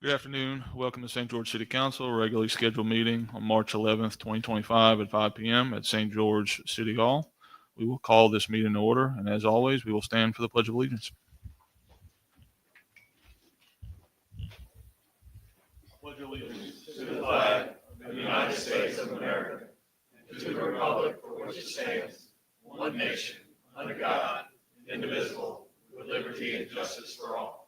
Good afternoon. Welcome to St. George City Council, regularly scheduled meeting on March 11th, 2025 at 5 p.m. at St. George City Hall. We will call this meeting to order, and as always, we will stand for the Pledge of Allegiance. Pledge allegiance to the flag of the United States of America, and to the republic for which it stands, one nation, under God, indivisible, with liberty and justice for all.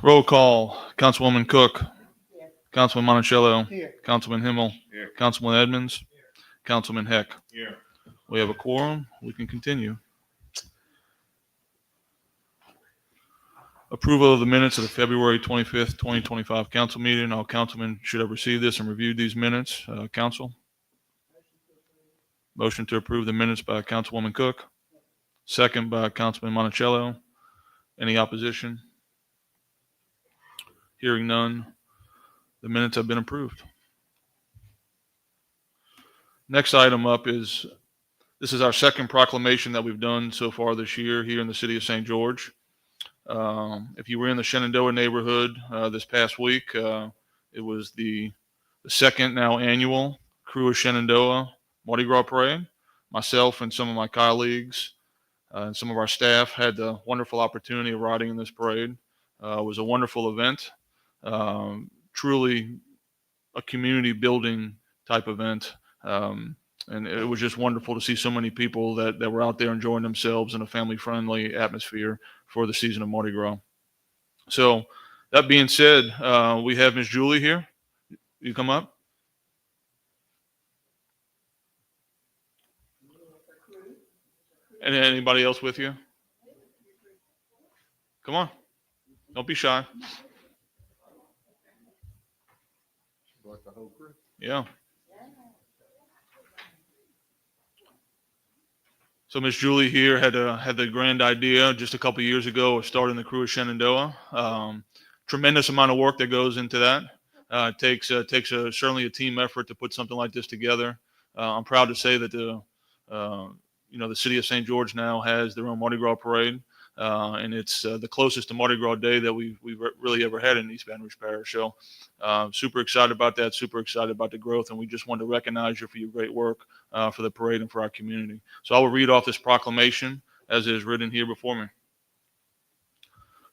Roll call. Councilwoman Cook. Here. Councilman Monticello. Here. Councilman Himmel. Here. Councilman Edmonds. Councilman Heck. Here. We have a quorum. We can continue. Approval of the minutes of the February 25th, 2025 council meeting. All councilmen should have received this and reviewed these minutes. Council? Motion to approve the minutes by Councilwoman Cook. Second by Councilman Monticello. Any opposition? Hearing none, the minutes have been approved. Next item up is, this is our second proclamation that we've done so far this year here in the city of St. George. If you were in the Shenandoah neighborhood this past week, it was the second now annual Crew of Shenandoah Mardi Gras Parade. Myself and some of my colleagues and some of our staff had the wonderful opportunity of riding in this parade. It was a wonderful event, truly a community building type event. And it was just wonderful to see so many people that were out there enjoying themselves in a family-friendly atmosphere for the season of Mardi Gras. So that being said, we have Miss Julie here. You come up. And anybody else with you? Come on. Don't be shy. Like the whole crew. Yeah. So Miss Julie here had the grand idea just a couple years ago of starting the Crew of Shenandoah. Tremendous amount of work that goes into that. It takes certainly a team effort to put something like this together. I'm proud to say that the city of St. George now has their own Mardi Gras parade, and it's the closest to Mardi Gras Day that we've really ever had in East Baton Rouge Parish. So super excited about that, super excited about the growth, and we just wanted to recognize you for your great work for the parade and for our community. So I will read off this proclamation as is written here before me.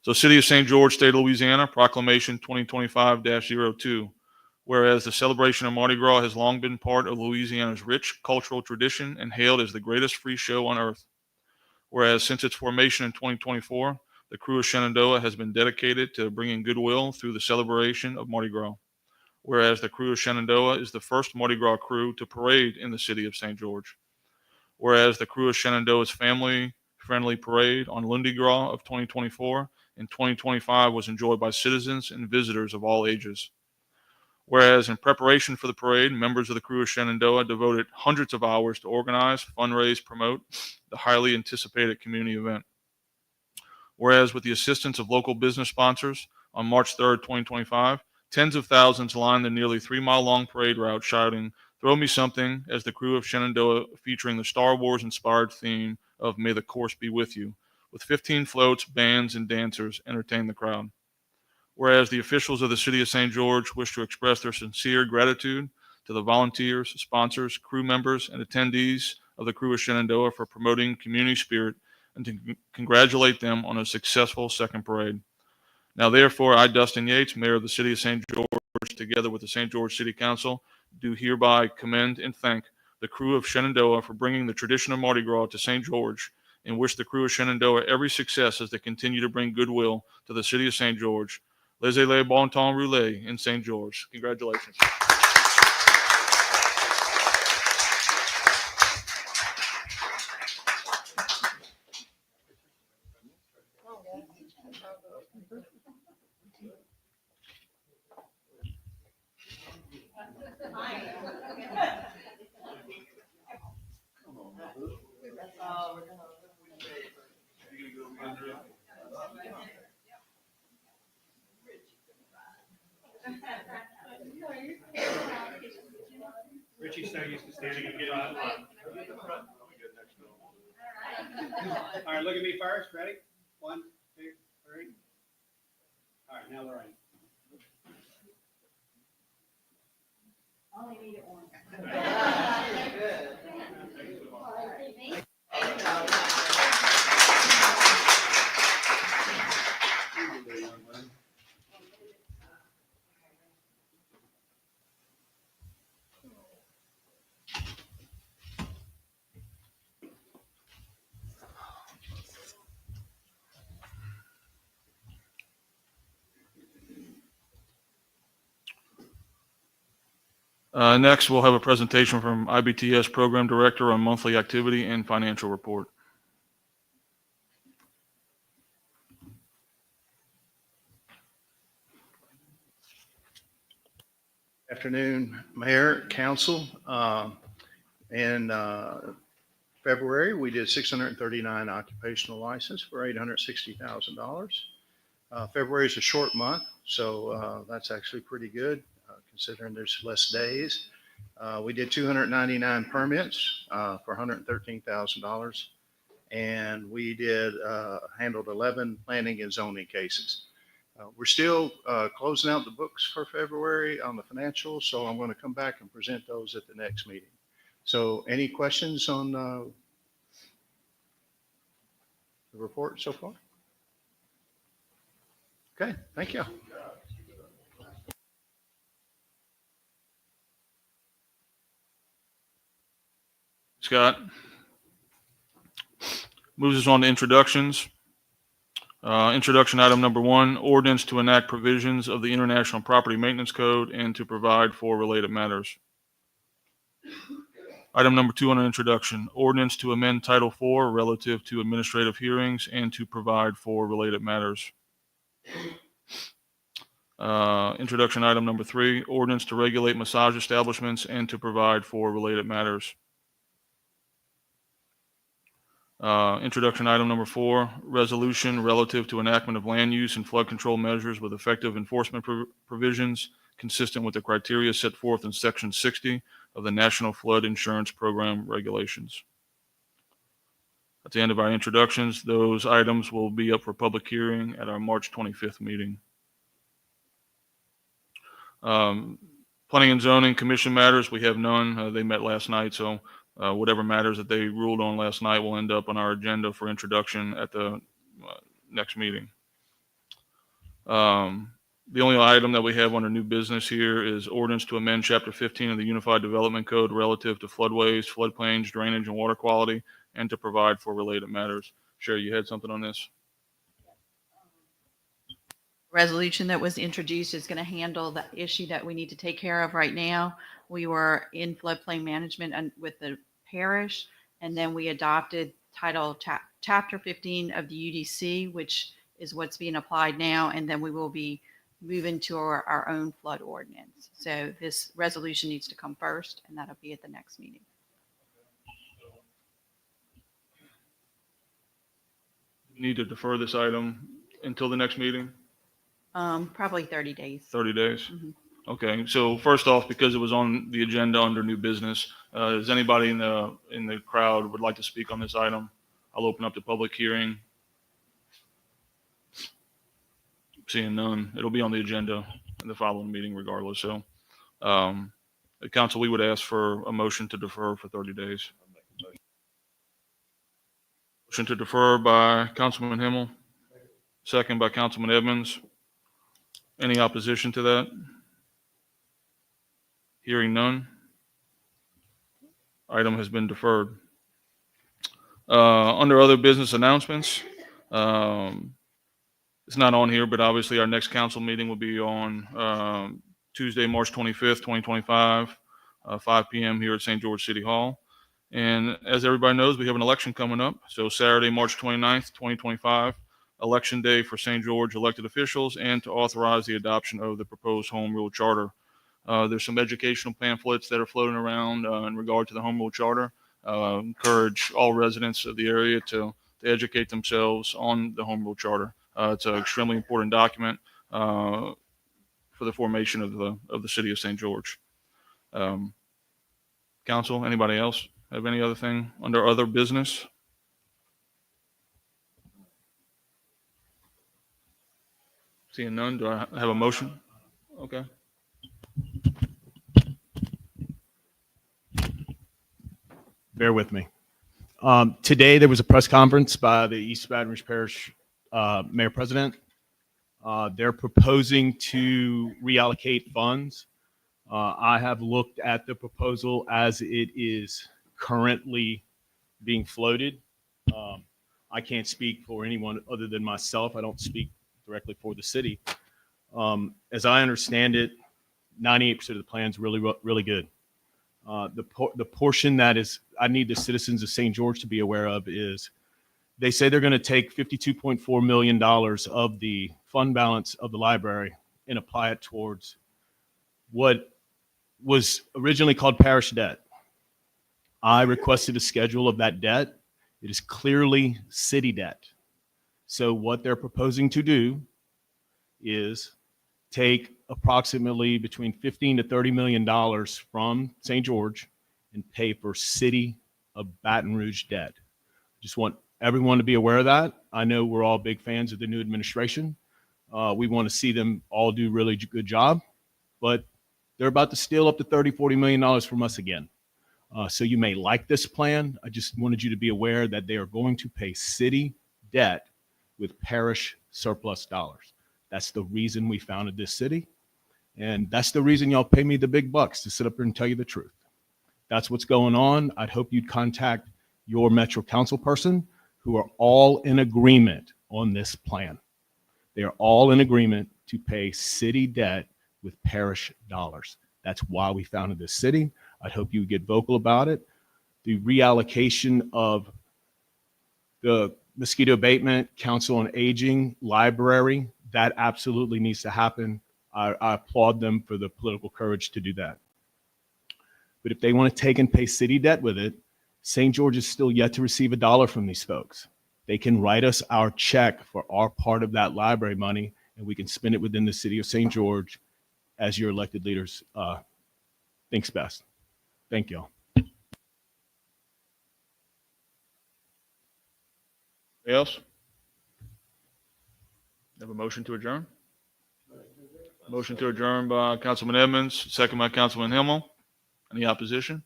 So City of St. George, State of Louisiana, Proclamation 2025-02. Whereas the celebration of Mardi Gras has long been part of Louisiana's rich cultural tradition and hailed as the greatest free show on earth. Whereas since its formation in 2024, the Crew of Shenandoah has been dedicated to bringing goodwill through the celebration of Mardi Gras. Whereas the Crew of Shenandoah is the first Mardi Gras crew to parade in the city of St. George. Whereas the Crew of Shenandoah's family-friendly parade on Lundi Gras of 2024 and 2025 was enjoyed by citizens and visitors of all ages. Whereas in preparation for the parade, members of the Crew of Shenandoah devoted hundreds of hours to organize, fundraise, promote the highly anticipated community event. Whereas with the assistance of local business sponsors, on March 3rd, 2025, tens of thousands lined the nearly 3-mile-long parade route shouting, "Throw me something," as the Crew of Shenandoah featuring the Star Wars-inspired theme of "May the Course be with you," with 15 floats, bands, and dancers entertain the crowd. Whereas the officials of the City of St. George wish to express their sincere gratitude to the volunteers, sponsors, crew members, and attendees of the Crew of Shenandoah for promoting community spirit and to congratulate them on a successful second parade. Now, therefore, I, Dustin Yates, Mayor of the City of St. George, together with the St. George City Council, do hereby commend and thank the Crew of Shenandoah for bringing the tradition of Mardi Gras to St. George and wish the Crew of Shenandoah every success as they continue to bring goodwill to the City of St. George. Laissez-les bon temps rouler in St. George. Congratulations. Richie's so used to standing and getting in line. All right, look at me first. Ready? 1, 2, 3. All right, now Lorraine. Only needed one. Next, we'll have a presentation from IBTS Program Director on monthly activity and financial report. Afternoon, Mayor, Council. In February, we did 639 occupational license for $860,000. February is a short month, so that's actually pretty good considering there's less days. We did 299 permits for $113,000, and we did handled 11 planning and zoning cases. We're still closing out the books for February on the financials, so I'm going to come back and present those at the next meeting. So any questions on the report so far? Okay, thank you. Scott. Moves us on to introductions. Introduction item number 1, ordinance to enact provisions of the International Property Maintenance Code and to provide for related matters. Item number 2 on introduction, ordinance to amend Title IV relative to administrative hearings and to provide for related matters. Introduction item number 3, ordinance to regulate massage establishments and to provide for related matters. Introduction item number 4, resolution relative to enactment of land use and flood control measures with effective enforcement provisions consistent with the criteria set forth in Section 60 of the National Flood Insurance Program regulations. At the end of our introductions, those items will be up for public hearing at our March 25th meeting. Planning and Zoning Commission matters, we have none. They met last night, so whatever matters that they ruled on last night will end up on our agenda for introduction at the next meeting. The only item that we have under new business here is ordinance to amend Chapter 15 of the Unified Development Code relative to floodways, floodplains, drainage, and water quality, and to provide for related matters. Sherry, you had something on this? Resolution that was introduced is going to handle the issue that we need to take care of right now. We were in floodplain management and with the parish, and then we adopted Chapter 15 of the UDC, which is what's being applied now, and then we will be moving to our own flood ordinance. So this resolution needs to come first, and that'll be at the next meeting. Need to defer this item until the next meeting? Probably 30 days. 30 days? Mhm. Okay, so first off, because it was on the agenda under new business, does anybody in the crowd would like to speak on this item? I'll open up the public hearing. Seeing none, it'll be on the agenda in the following meeting regardless. So, the council, we would ask for a motion to defer for 30 days. Motion to defer by Councilman Himmel, second by Councilman Edmonds. Any opposition to that? Hearing none. Item has been deferred. Under other business announcements, it's not on here, but obviously our next council meeting will be on Tuesday, March 25th, 2025, 5 p.m. here at St. George City Hall. And as everybody knows, we have an election coming up. So Saturday, March 29th, 2025, election day for St. George elected officials and to authorize the adoption of the proposed home rule charter. There's some educational pamphlets that are floating around in regard to the home rule charter. Encourage all residents of the area to educate themselves on the home rule charter. It's an extremely important document for the formation of the city of St. George. Council, anybody else have any other thing under other business? Seeing none, do I have a motion? Okay. Bear with me. Today, there was a press conference by the East Baton Rouge Parish Mayor President. They're proposing to reallocate funds. I have looked at the proposal as it is currently being floated. I can't speak for anyone other than myself. I don't speak directly for the city. As I understand it, 98% of the plan is really good. The portion that is, I need the citizens of St. George to be aware of is they say they're going to take $52.4 million of the fund balance of the library and apply it towards what was originally called parish debt. I requested a schedule of that debt. It is clearly city debt. So what they're proposing to do is take approximately between $15 to $30 million from St. George and pay for city of Baton Rouge debt. Just want everyone to be aware of that. I know we're all big fans of the new administration. We want to see them all do really good job, but they're about to steal up to $30, $40 million from us again. So you may like this plan. I just wanted you to be aware that they are going to pay city debt with parish surplus dollars. That's the reason we founded this city. And that's the reason y'all pay me the big bucks to sit up here and tell you the truth. That's what's going on. I'd hope you'd contact your Metro Council person who are all in agreement on this plan. They are all in agreement to pay city debt with parish dollars. That's why we founded this city. I'd hope you would get vocal about it. The reallocation of the mosquito abatement, council on aging, library, that absolutely needs to happen. I applaud them for the political courage to do that. But if they want to take and pay city debt with it, St. George is still yet to receive $1 from these folks. They can write us our check for our part of that library money, and we can spend it within the city of St. George as your elected leaders thinks best. Thank you all. Anybody else? Have a motion to adjourn? Motion to adjourn by Councilman Edmonds, second by Councilman Himmel. Any opposition?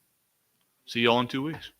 See y'all in 2 weeks.